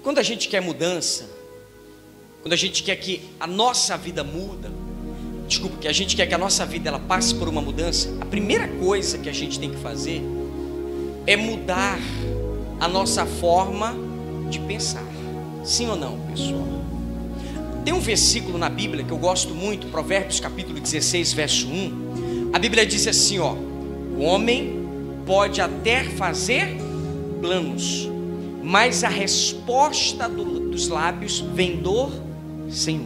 Quando a gente quer mudança, quando a gente quer que a nossa vida muda, que a gente quer que a nossa vida ela passe por uma mudança, a primeira coisa que a gente tem que fazer é mudar a nossa forma de pensar. Sim ou não, pessoal? Tem um versículo na Bíblia que eu gosto muito, Provérbios capítulo 16, verso 1. A Bíblia diz assim, ó: o homem pode até fazer planos, mas a resposta dos lábios vem do Senhor.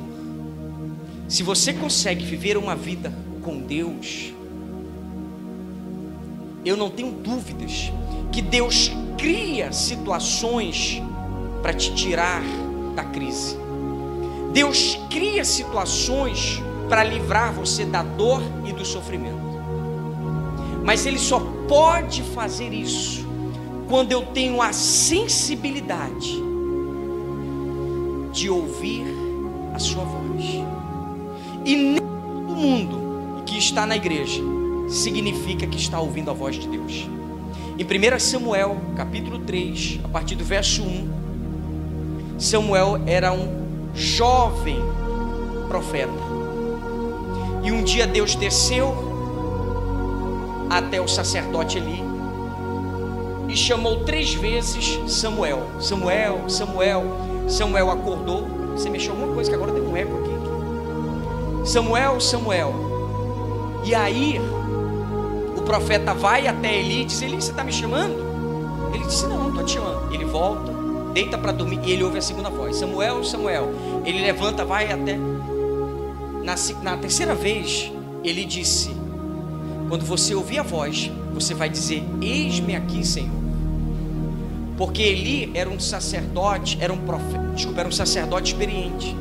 Se você consegue viver uma vida com Deus, eu não tenho dúvidas que Deus cria situações para te tirar da crise. Deus cria situações para livrar você da dor e do sofrimento. Mas Ele só pode fazer isso quando eu tenho a sensibilidade de ouvir a sua voz. E nem todo mundo que está na igreja significa que está ouvindo a voz de Deus. Em 1 Samuel capítulo 3, a partir do verso 1, Samuel era um jovem profeta, e um dia Deus desceu até o sacerdote Eli e chamou 3 vezes Samuel. Samuel, Samuel. Samuel acordou. Você mexeu alguma coisa que agora deu um eco aqui. Samuel, Samuel. E aí o profeta vai até Eli e diz: Eli, você está me chamando? Ele disse: não, não estou te chamando. Ele volta, deita para dormir, e ele ouve a segunda voz: Samuel, Samuel. Ele levanta, vai até. Na terceira vez, ele disse: quando você ouvir a voz, você vai dizer: eis-me aqui, Senhor. Porque Eli era um sacerdote, era um sacerdote experiente.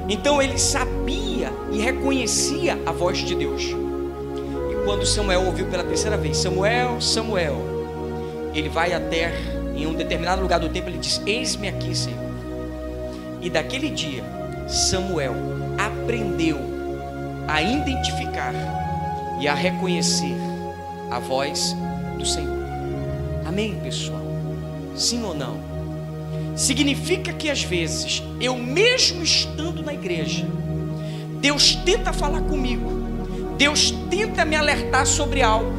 Então ele sabia e reconhecia a voz de Deus. E quando Samuel ouviu pela terceira vez: Samuel, Samuel, ele vai até, em um determinado lugar do templo, ele diz: eis-me aqui, Senhor. E daquele dia, Samuel aprendeu a identificar e a reconhecer a voz do Senhor. Amém, pessoal? Sim ou não? Significa que às vezes, eu mesmo estando na igreja, Deus tenta falar comigo, Deus tenta me alertar sobre algo,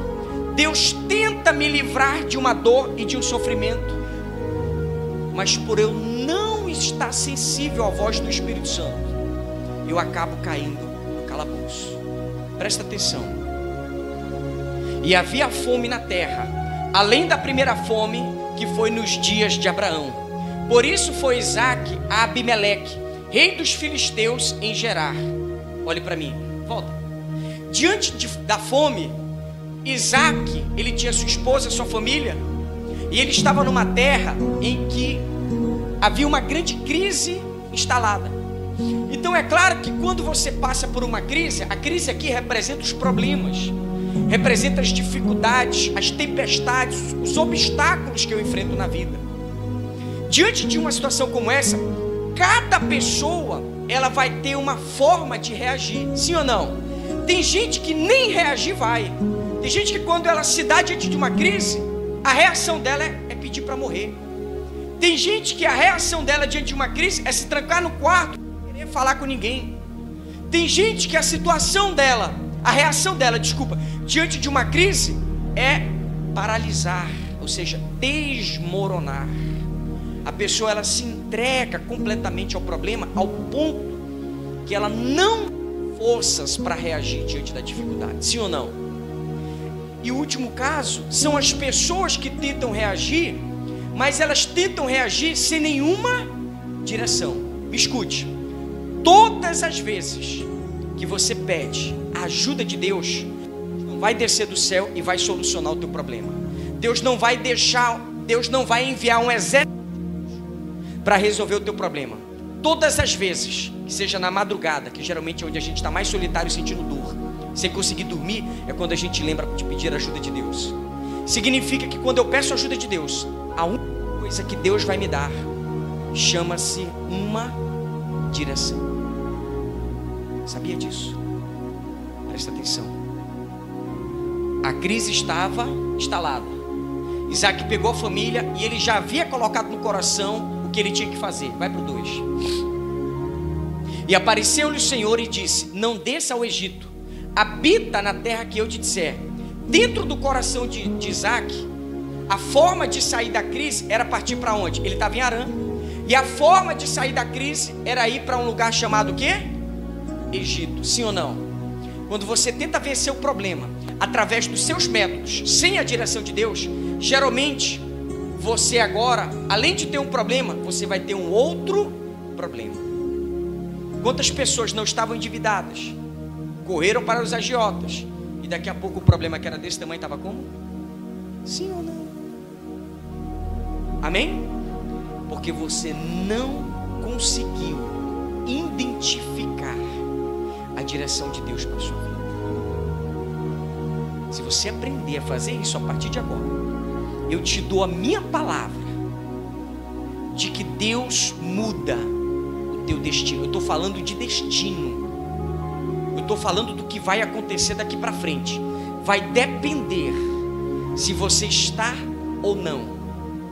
Deus tenta me livrar de uma dor e de um sofrimento, mas por eu não estar sensível à voz do Espírito Santo, eu acabo caindo no calabouço. Presta atenção. E havia fome na terra, além da primeira fome que foi nos dias de Abraão. Por isso foi Isaque a Abimeleque, rei dos filisteus, em Gerar. Olhe para mim, volta. Diante da fome, Isaque, ele tinha sua esposa, sua família, e ele estava numa terra em que havia uma grande crise instalada. Então é claro que quando você passa por uma crise, a crise aqui representa os problemas, representa as dificuldades, as tempestades, os obstáculos que eu enfrento na vida. Diante de uma situação como essa, cada pessoa, ela vai ter uma forma de reagir, sim ou não? Tem gente que nem reagir vai. Tem gente que quando ela se dá diante de uma crise, a reação dela é pedir para morrer. Tem gente que a reação dela diante de uma crise é se trancar no quarto, não querer falar com ninguém. Tem gente que a situação dela, a reação dela, diante de uma crise é paralisar, ou seja, desmoronar. A pessoa, ela se entrega completamente ao problema, ao ponto que ela não tem forças para reagir diante da dificuldade, sim ou não? E o último caso são as pessoas que tentam reagir, mas elas tentam reagir sem nenhuma direção. Me escute, todas as vezes que você pede a ajuda de Deus, não vai descer do céu e vai solucionar o teu problema. Deus não vai enviar um exército para resolver o teu problema. Todas as vezes, que seja na madrugada, que geralmente é onde a gente está mais solitário, sentindo dor, sem conseguir dormir, é quando a gente lembra de pedir a ajuda de Deus. Significa que quando eu peço a ajuda de Deus, a única coisa que Deus vai me dar chama-se uma direção. Sabia disso? Presta atenção. A crise estava instalada. Isaque pegou a família e ele já havia colocado no coração o o que ele tinha que fazer. Vai para o 2. E apareceu-lhe o Senhor e disse: não desça ao Egito, habita na terra que eu te disser. Dentro do coração de Isaac, a forma de sair da crise era partir para onde? Ele estava em Harã. E a forma de sair da crise era ir para um lugar chamado o quê? Egito. Sim ou não? Quando você tenta vencer o problema através dos seus métodos, sem a direção de Deus, geralmente você agora, além de ter um problema, você vai ter um outro problema. Quantas pessoas não estavam endividadas, correram para os agiotas, e daqui a pouco o problema que era desse tamanho estava como? Sim ou não? Amém? Porque você não conseguiu identificar a direção de Deus para a sua vida. Se você aprender a fazer isso a partir de agora, eu te dou a minha palavra de que Deus muda o teu destino. Eu estou falando de destino. Eu estou falando do que vai acontecer daqui para frente. Vai depender se você está ou não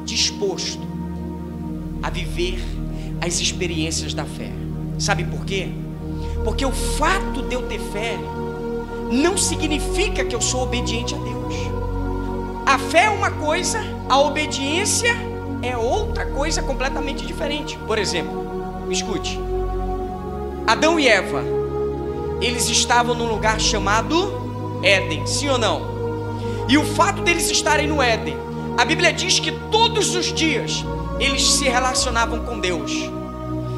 disposto a viver as experiências da fé. Sabe por quê? Porque o fato de eu ter fé não significa que eu sou obediente a Deus. A fé é uma coisa, a obediência é outra coisa completamente diferente. Por exemplo, escute, Adão e Eva, eles estavam num lugar chamado Éden, sim ou não? E o fato deles estarem no Éden, a Bíblia diz que todos os dias eles se relacionavam com Deus.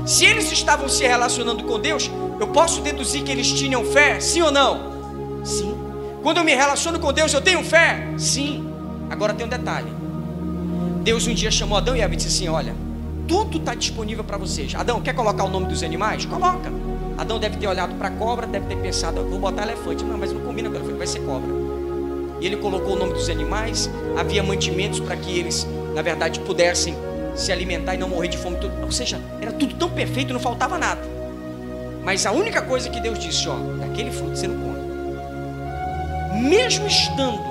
Se eles estavam se relacionando com Deus, eu posso deduzir que eles tinham fé, sim ou não? Sim. Quando eu me relaciono com Deus, eu tenho fé? Sim. Agora tem um detalhe. Deus um dia chamou Adão e Eva e disse assim: olha, tudo está disponível para vocês. Adão, quer colocar o nome dos animais? Coloca. Adão deve ter olhado para a cobra, deve ter pensado: vou botar elefante. Não, mas não combina com elefante, vai ser cobra. E ele colocou o nome dos animais. Havia mantimentos para que eles, na verdade, pudessem se alimentar e não morrer de fome. Ou seja, era tudo tão perfeito, não faltava nada. Mas a única coisa que Deus disse: ó, daquele fruto você não come. Mesmo estando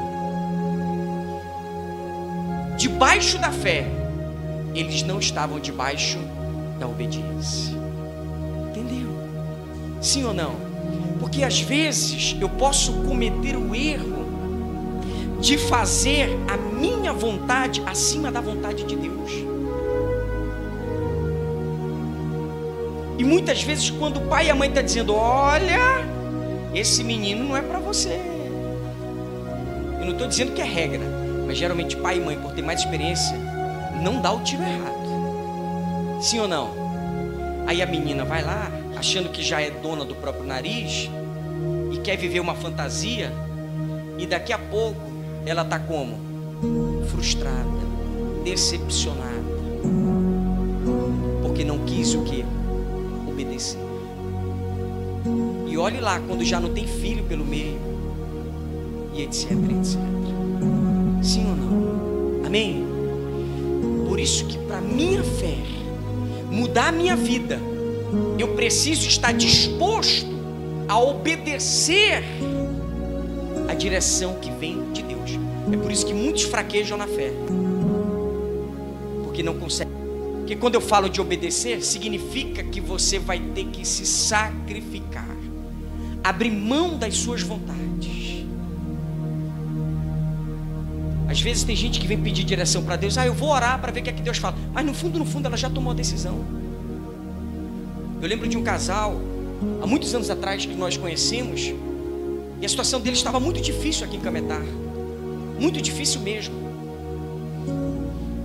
debaixo da fé, eles não estavam debaixo da obediência. Entendeu? Sim ou não? Porque às vezes eu posso cometer o erro de fazer a minha vontade acima da vontade de Deus. E muitas vezes quando o pai e a mãe estão dizendo: olha, esse menino não é para você. Eu não estou dizendo que é regra, mas geralmente pai e mãe, por ter mais experiência, não dá o tiro errado. Sim ou não? Aí a menina vai lá, achando que já é dona do próprio nariz, e quer viver uma fantasia, e daqui a pouco ela está como? Frustrada, decepcionada, porque não quis o quê? Obedecer. E olhe lá, quando já não tem filho pelo meio, e etc, etc. Sim ou não? Amém? Por isso que para minha fé mudar a minha vida, eu preciso estar disposto a obedecer a direção que vem de Deus. É por isso que muitos fraquejam na fé, porque não conseguem. Porque quando eu falo de obedecer, significa que você vai ter que se sacrificar, abrir mão das suas vontades. Às vezes tem gente que vem pedir direção para Deus: eu vou orar para ver o que é que Deus fala. Mas no fundo ela já tomou a decisão. Eu lembro de um casal, há muitos anos atrás, que nós conhecemos, e a situação deles estava muito difícil aqui em Cametá. Muito difícil mesmo.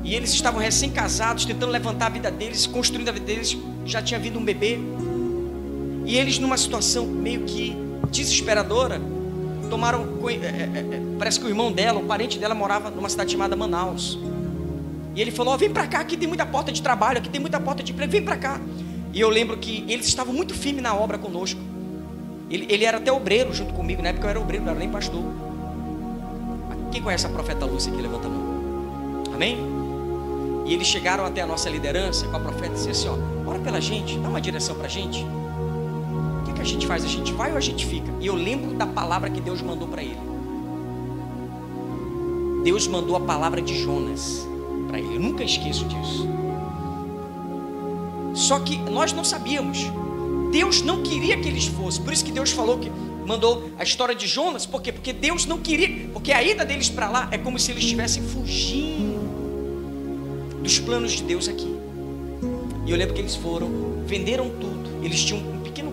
E eles estavam recém-casados, tentando levantar a vida deles, construindo a vida deles. Já tinha vindo um bebê. E eles, numa situação meio que desesperadora, tomaram, parece que o irmão dela, o parente dela, morava numa cidade chamada Manaus. E ele falou: vem para cá, aqui tem muita porta de trabalho, aqui tem muita porta de emprego, vem para cá. E eu lembro que eles estavam muito firmes na obra conosco. Ele era até obreiro junto comigo. Na época eu era obreiro, não era nem pastor. Quem conhece a profeta Lúcia aqui? Levanta a mão. Amém? E eles chegaram até a nossa liderança com a profeta e disseram assim: ora pela gente, dá uma direção para a gente. O que a gente faz? A gente vai ou a gente fica? E eu lembro da palavra que Deus mandou para ele. Deus mandou a palavra de Jonas para ele. Eu nunca esqueço disso. Só que nós não sabíamos. Deus não queria que eles fossem. Por isso que Deus falou que mandou a história de Jonas. Por quê? Porque Deus não queria. Porque a ida deles para lá é como se eles estivessem fugindo dos planos de Deus aqui. E eu lembro que eles foram, venderam tudo. Eles tinham um pequeno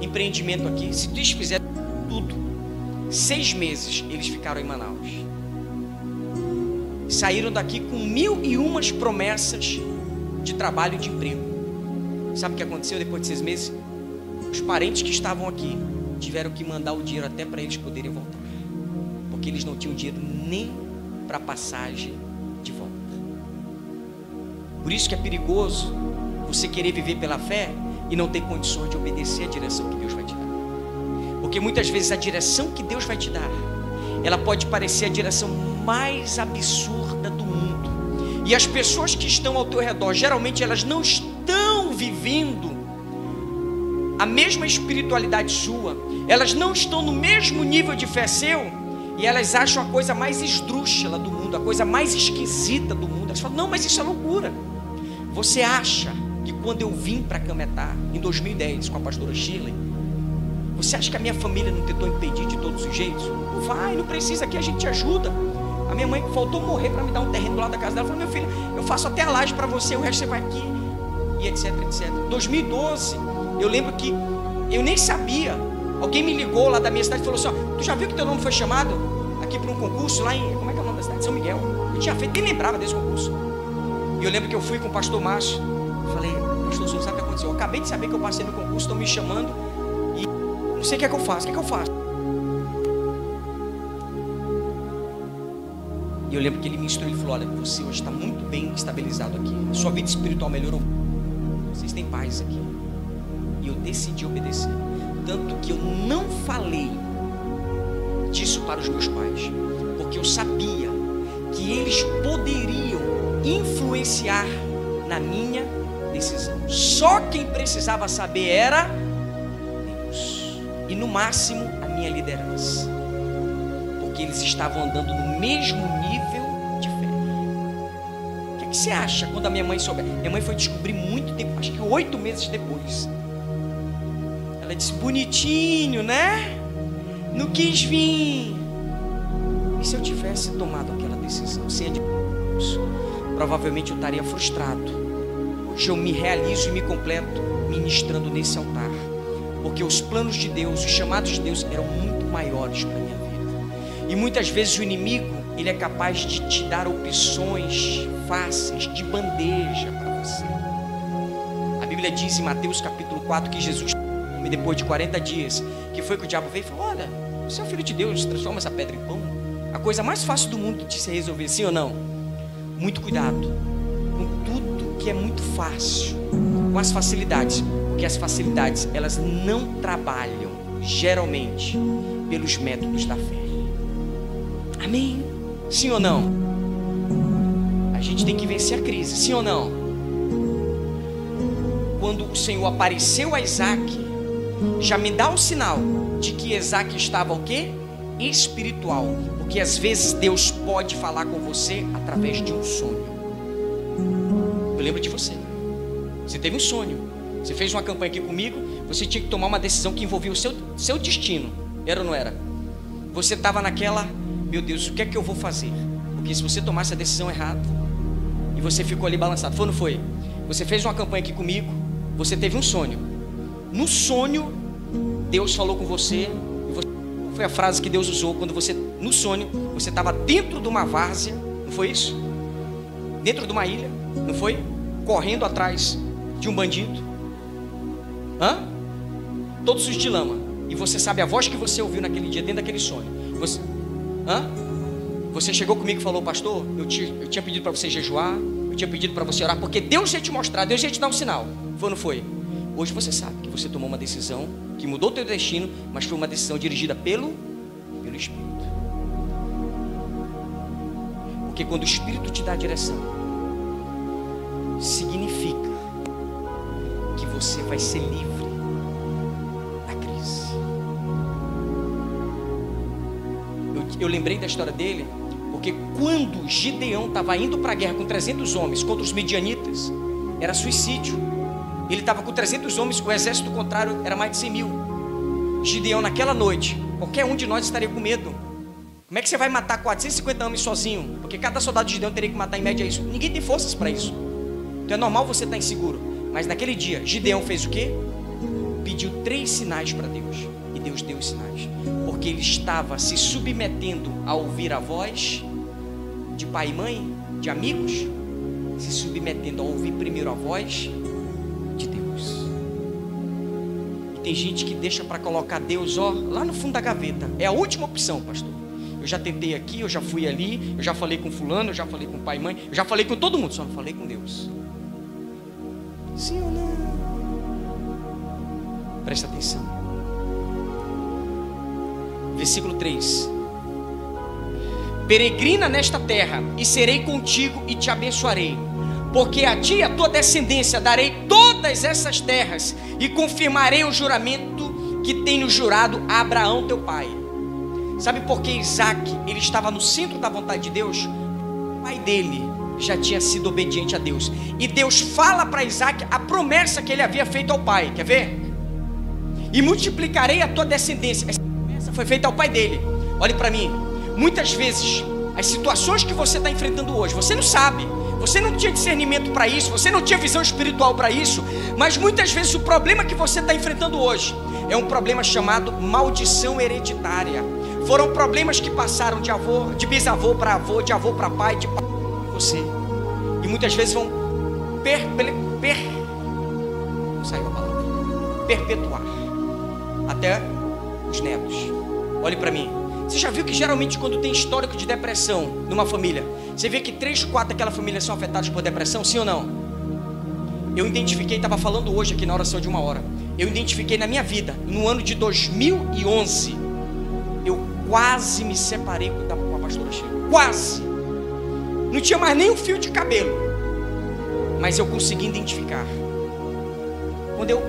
empreendimento aqui. Se eles fizerem tudo, 6 meses eles ficaram em Manaus. Saíram daqui com 1001 promessas de trabalho e de emprego. Sabe o que aconteceu depois de 6 meses? Os parentes que estavam aqui tiveram que mandar o dinheiro até para eles poderem voltar, porque eles não tinham dinheiro nem para passagem de volta. Por isso que é perigoso você querer viver pela fé e não ter condições de obedecer a direção que Deus vai te dar. Porque muitas vezes a direção que Deus vai te dar, ela pode parecer a direção mais absurda do mundo. E as pessoas que estão ao teu redor, geralmente elas não estão vivendo a mesma espiritualidade sua, elas não estão no mesmo nível de fé seu, e elas acham a coisa mais esdrúxula do mundo, a coisa mais esquisita do mundo. Elas falam, não, mas isso é loucura. Você acha que quando eu vim para Cametá, em 2010, com a pastora Shirley, você acha que a minha família não tentou impedir de todos os jeitos? Vai, não precisa, aqui a gente te ajuda. A minha mãe faltou morrer para me dar um terreno do lado da casa dela. Ela falou, meu filho, eu faço até a laje para você, o resto você vai aqui, e etc, etc. 2012, eu lembro que eu nem sabia. Alguém me ligou lá da minha cidade e falou assim, ó, tu já viu que teu nome foi chamado aqui para um concurso lá em, como é que é o nome da cidade? São Miguel. Eu tinha feito, nem lembrava desse concurso. E eu lembro que eu fui com o pastor Márcio, falei, pastor, você sabe o que aconteceu? Eu acabei de saber que eu passei no concurso, estão me chamando e não sei o que é que eu faço, o que é que eu faço? E eu lembro que ele me instruiu, ele falou, olha, você hoje está muito bem estabilizado aqui, sua vida espiritual melhorou, vocês têm paz aqui. E eu decidi obedecer, tanto que eu não falei disso para os meus pais, porque eu sabia que eles poderiam influenciar na minha decisão. Só quem precisava saber era Deus, e no máximo a minha liderança, porque eles estavam andando no mesmo nível de fé. O que você acha quando a minha mãe souber? Minha mãe foi descobrir muito tempo, acho que 8 meses depois. Ela disse, bonitinho, né? Não quis vir. E se eu tivesse tomado aquela decisão sem a de Deus, provavelmente eu estaria frustrado. Hoje eu me realizo e me completo ministrando nesse altar, porque os planos de Deus, os chamados de Deus eram muito maiores para a minha vida. E muitas vezes o inimigo, ele é capaz de te dar opções fáceis, de bandeja para você. A Bíblia diz em Mateus capítulo 4 que Jesus, depois de 40 dias, que foi que o diabo veio e falou, olha, você é o filho de Deus, transforma essa pedra em pão. A coisa mais fácil do mundo de se resolver, sim ou não? Muito cuidado com tudo que é muito fácil, com as facilidades, porque as facilidades, elas não trabalham geralmente pelos métodos da fé. Amém? Sim ou não? A gente tem que vencer a crise, sim ou não? Quando o Senhor apareceu a Isaac, já me dá um sinal de que Isaac estava o quê? Espiritual, porque às vezes Deus pode falar com você através de um sonho. Eu lembro de você, você teve um sonho, você fez uma campanha aqui comigo, você tinha que tomar uma decisão que envolvia o seu destino, era ou não era? Você estava naquela, meu Deus, o que é que eu vou fazer? Porque se você tomasse a decisão errada, e você ficou ali balançado, foi ou não foi? Você fez uma campanha aqui comigo, você teve um sonho, no sonho Deus falou com você, foi a frase que Deus usou quando você, no sonho, você estava dentro de uma várzea, não foi isso? Dentro de uma ilha, não foi? Correndo atrás de um bandido, todos sujos de lama, e você sabe a voz que você ouviu naquele dia, dentro daquele sonho, você chegou comigo e falou, pastor, eu tinha pedido para você jejuar, eu tinha pedido para você orar, porque Deus ia te mostrar, Deus ia te dar um sinal, foi ou não foi? Hoje você sabe que você tomou uma decisão que mudou o teu destino, mas foi uma decisão dirigida pelo Espírito. Porque quando o Espírito te dá a direção, significa que você vai ser livre da crise. Eu lembrei da história dele, porque quando Gideão estava indo para a guerra com 300 homens contra os midianitas, era suicídio. Ele estava com 300 homens, o exército contrário era mais de 100 mil. Gideão, naquela noite, qualquer um de nós estaria com medo. Como é que você vai matar 450 homens sozinho? Porque cada soldado de Gideão teria que matar em média isso. Ninguém tem forças para isso. Então é normal você estar inseguro. Mas naquele dia, Gideão fez o quê? Pediu 3 sinais para Deus. E Deus deu os sinais. Porque ele estava se submetendo a ouvir a voz de pai e mãe, de amigos, se submetendo a ouvir primeiro a voz de Deus. E tem gente que deixa para colocar Deus, ó, lá no fundo da gaveta. É a última opção, pastor. Eu já tentei aqui, eu já fui ali, eu já falei com fulano, eu já falei com pai e mãe, eu já falei com todo mundo, só não falei com Deus. Sim ou não? Presta atenção. Versículo 3. Peregrina nesta terra, e serei contigo e te abençoarei, porque a ti e a tua descendência darei todas essas terras, e confirmarei o juramento que tenho jurado a Abraão teu pai. Sabe por que Isaac, ele estava no centro da vontade de Deus? O pai dele já tinha sido obediente a Deus, e Deus fala para Isaac a promessa que ele havia feito ao pai. Quer ver? E multiplicarei a tua descendência. Essa promessa foi feita ao pai dele. Olhe para mim. Muitas vezes, as situações que você está enfrentando hoje, você não sabe, você não tinha discernimento para isso, você não tinha visão espiritual para isso, mas muitas vezes o problema que você está enfrentando hoje é um problema chamado maldição hereditária. Foram problemas que passaram de avô, de bisavô para avô, de avô para pai, de pai para você. E muitas vezes vão não saiu a palavra, perpetuar até os netos. Olhe para mim. Você já viu que geralmente quando tem histórico de depressão numa família, você vê que 3, 4 daquela família são afetados por depressão, sim ou não? Eu identifiquei, estava falando hoje aqui na oração de 1 hora, eu identifiquei na minha vida, no ano de 2011, eu quase me separei com a pastora Sheila, quase, não tinha mais nem um fio de cabelo, mas eu consegui identificar. Quando eu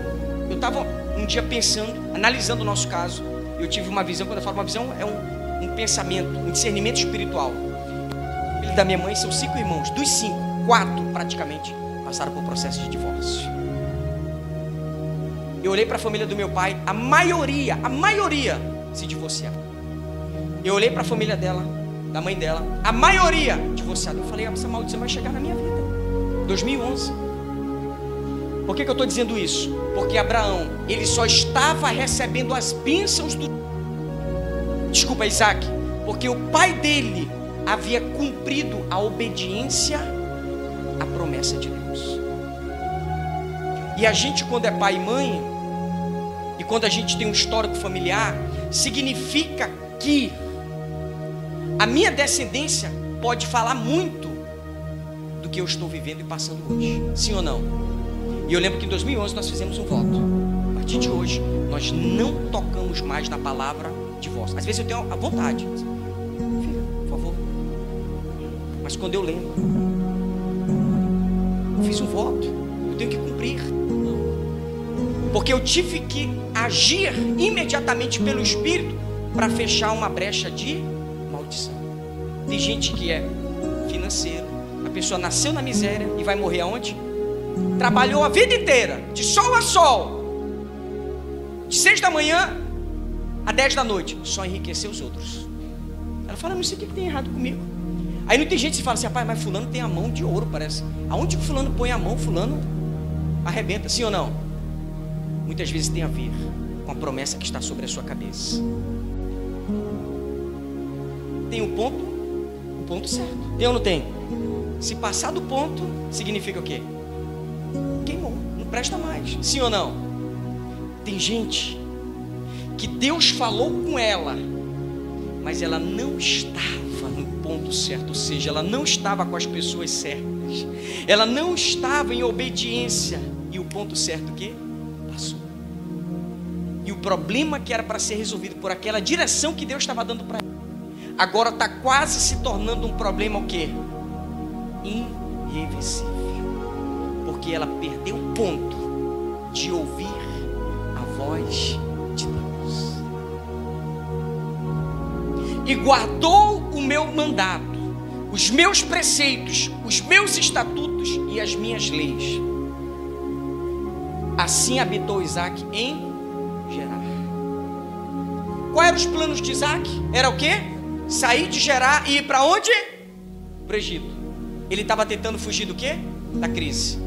estava um dia pensando, analisando o nosso caso, eu tive uma visão. Quando eu falo uma visão, é um pensamento, um discernimento espiritual. O filho da minha mãe são 5 irmãos. Dos 5, 4 praticamente passaram por processo de divórcio. Eu olhei para a família do meu pai, a maioria se divorciaram. Eu olhei para a família dela, da mãe dela, a maioria divorciada. Eu falei, essa maldição vai chegar na minha vida. 2011. Por que eu estou dizendo isso? Porque Abraão, ele só estava recebendo as bênçãos do... Desculpa, Isaac. Porque o pai dele havia cumprido a obediência à promessa de Deus. E a gente, quando é pai e mãe, e quando a gente tem um histórico familiar, significa que a minha descendência pode falar muito do que eu estou vivendo e passando hoje. Sim ou não? E eu lembro que em 2011 nós fizemos um voto. A partir de hoje, nós não tocamos mais na palavra divórcio. Às vezes eu tenho a vontade. Filha, por favor. Mas quando eu lembro, eu fiz um voto. Eu tenho que cumprir. Porque eu tive que agir imediatamente pelo Espírito para fechar uma brecha de maldição. Tem gente que é financeiro. A pessoa nasceu na miséria e vai morrer aonde? Trabalhou a vida inteira, de sol a sol, de 6 da manhã a 10 da noite, só enriquecer os outros. Ela fala, não sei o que tem errado comigo. Aí não tem gente que fala assim, rapaz, mas fulano tem a mão de ouro, parece. Aonde o fulano põe a mão, fulano arrebenta, sim ou não? Muitas vezes tem a ver com a promessa que está sobre a sua cabeça. Tem o ponto certo. Tem ou não tem? Se passar do ponto, significa o quê? Queimou, não presta mais. Sim ou não? Tem gente que Deus falou com ela, mas ela não estava no ponto certo, ou seja, ela não estava com as pessoas certas, ela não estava em obediência, e o ponto certo que passou. E o problema que era para ser resolvido por aquela direção que Deus estava dando para ela, agora está quase se tornando um problema o quê? Irreversível. Porque ela perdeu o ponto de ouvir a voz de Deus. E guardou o meu mandato, os meus preceitos, os meus estatutos e as minhas leis. Assim habitou Isaac em Gerar. Qual eram os planos de Isaac? Era o quê? Sair de Gerar e ir para onde? Para o Egito. Ele estava tentando fugir do quê? Da crise.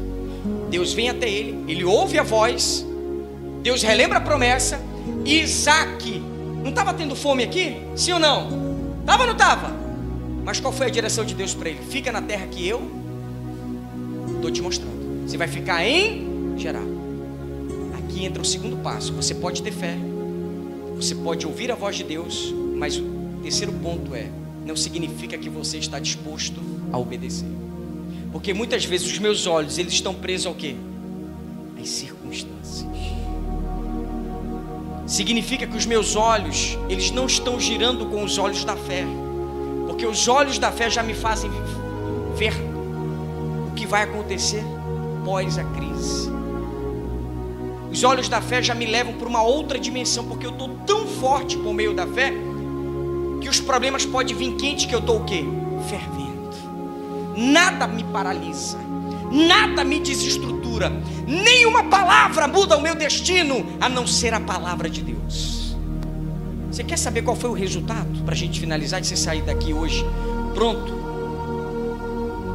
Deus vem até ele, ele ouve a voz, Deus relembra a promessa. E Isaac não estava tendo fome aqui? Sim ou não? Estava ou não estava? Mas qual foi a direção de Deus para ele? Fica na terra que eu estou te mostrando. Você vai ficar em Gerar. Aqui entra o segundo passo. Você pode ter fé, você pode ouvir a voz de Deus, mas o terceiro ponto não significa que você está disposto a obedecer. Porque muitas vezes os meus olhos, eles estão presos ao quê? Às circunstâncias. Significa que os meus olhos, eles não estão girando com os olhos da fé. Porque os olhos da fé já me fazem ver o que vai acontecer após a crise. Os olhos da fé já me levam para uma outra dimensão, porque eu estou tão forte por meio da fé, que os problemas podem vir quente, que eu estou o quê? Fervendo. Nada me paralisa, nada me desestrutura, nenhuma palavra muda o meu destino, a não ser a palavra de Deus. Você quer saber qual foi o resultado? Para a gente finalizar, de você sair daqui hoje pronto,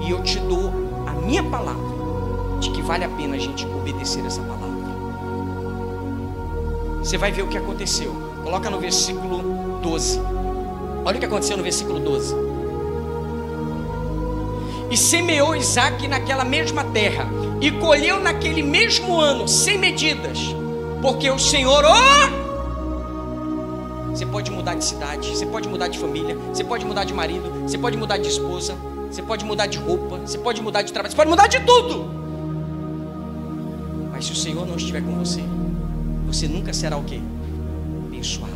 e eu te dou a minha palavra, de que vale a pena a gente obedecer essa palavra. Você vai ver o que aconteceu. Coloca no versículo 12. Olha o que aconteceu no versículo 12. E semeou Isaac naquela mesma terra, e colheu naquele mesmo ano, sem medidas, porque o Senhor, Você pode mudar de cidade, você pode mudar de família, você pode mudar de marido, você pode mudar de esposa, você pode mudar de roupa, você pode mudar de trabalho, você pode mudar de tudo. Mas se o Senhor não estiver com você, você nunca será o quê? Abençoado.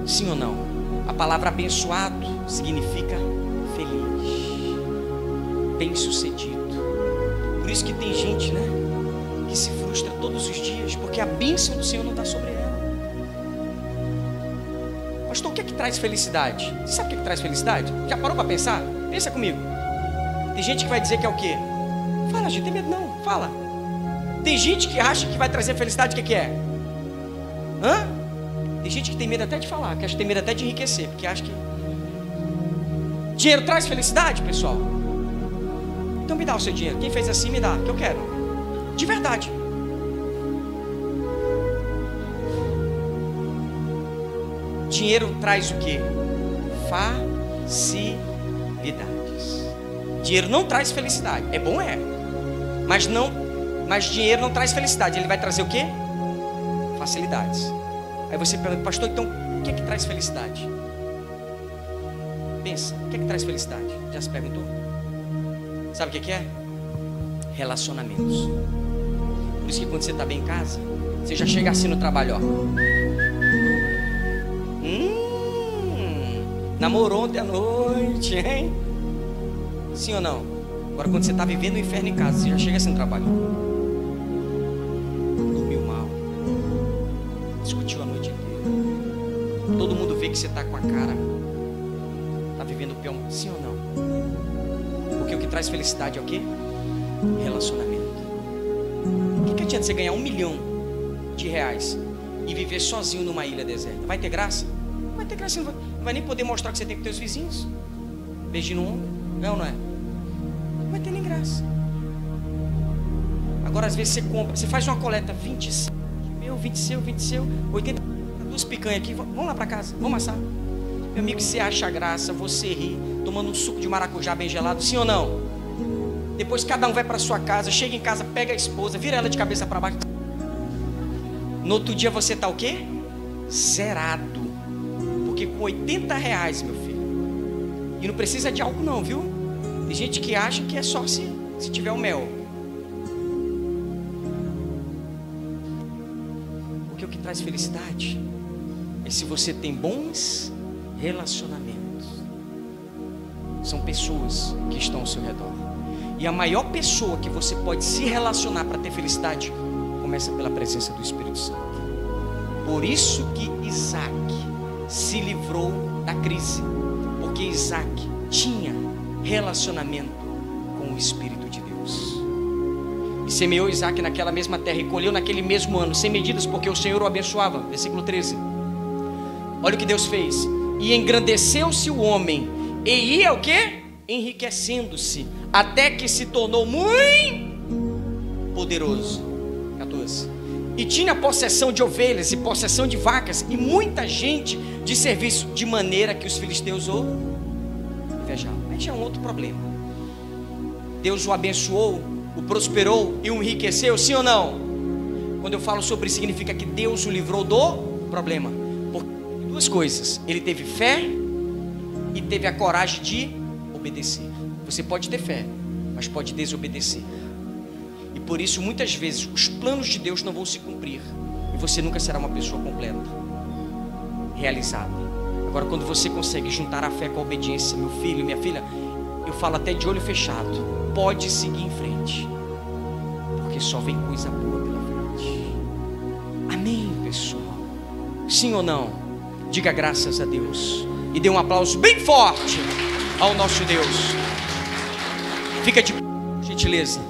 Sim ou não? A palavra abençoado significa feliz, bem-sucedido. Por isso que tem gente, né, que se frustra todos os dias, porque a bênção do Senhor não está sobre ela. Pastor, o que é que traz felicidade? Você sabe o que é que traz felicidade? Já parou para pensar? Pensa comigo. Tem gente que vai dizer que é o quê? Fala, gente, tem medo não, fala. Tem gente que acha que vai trazer felicidade, o que é? Tem gente que tem medo até de falar, que acha que tem medo até de enriquecer, porque acha que dinheiro traz felicidade, pessoal. Então me dá o seu dinheiro. Quem fez assim, me dá, que eu quero. De verdade. Dinheiro traz o quê? Facilidades. Dinheiro não traz felicidade. É bom, mas dinheiro não traz felicidade. Ele vai trazer o quê? Facilidades. Aí você pergunta, pastor, então o que é que traz felicidade? Pensa, o que é que traz felicidade? Já se perguntou? Sabe o que é? Relacionamentos. Por isso que quando você está bem em casa, você já chega assim no trabalho, ó. Namorou ontem à noite, hein? Sim ou não? Agora quando você está vivendo o inferno em casa, você já chega assim no trabalho. Dormiu mal, discutiu a noite inteira, todo mundo vê que você está com a cara, está vivendo o pior. Sim ou não? Porque o que traz felicidade é o quê? Relacionamento. O que adianta você ganhar R$1 milhão e viver sozinho numa ilha deserta? Vai ter graça? Não vai ter graça, não vai nem poder mostrar que você tem com teus vizinhos. Beijinho no ombro, não é? Não vai ter nem graça. Agora às vezes você compra, você faz uma coleta, 20 meu, 20 seu, 80, 2 picanhas aqui, vamos lá para casa, vamos assar. Meu amigo, você acha graça, você ri, tomando um suco de maracujá bem gelado, sim ou não? Depois cada um vai para sua casa, chega em casa, pega a esposa, vira ela de cabeça para baixo. No outro dia você está o quê? Zerado. Porque com R$80, meu filho, e não precisa de álcool não, viu? Tem gente que acha que é só se tiver o mel. Porque o que traz felicidade é se você tem bons relacionamentos. São pessoas que estão ao seu redor. E a maior pessoa que você pode se relacionar para ter felicidade começa pela presença do Espírito Santo. Por isso que Isaac se livrou da crise, porque Isaac tinha relacionamento com o Espírito de Deus. E semeou Isaac naquela mesma terra e colheu naquele mesmo ano, sem medidas, porque o Senhor o abençoava. Versículo 13. Olha o que Deus fez. E engrandeceu-se o homem, e ia o quê? Enriquecendo-se, até que se tornou muito poderoso. 14. E tinha possessão de ovelhas e possessão de vacas e muita gente de serviço, de maneira que os filisteus o invejavam. Mas já é um outro problema. Deus o abençoou, o prosperou e o enriqueceu, sim ou não? Quando eu falo sobre isso, significa que Deus o livrou do problema. Por duas coisas: ele teve fé e teve a coragem de obedecer. Você pode ter fé, mas pode desobedecer. E por isso muitas vezes os planos de Deus não vão se cumprir, e você nunca será uma pessoa completa, realizada. Agora, quando você consegue juntar a fé com a obediência, meu filho, minha filha, eu falo até de olho fechado, pode seguir em frente, porque só vem coisa boa pela frente. Amém, pessoal? Sim ou não? Diga graças a Deus e dê um aplauso bem forte ao nosso Deus. Fica de gentileza.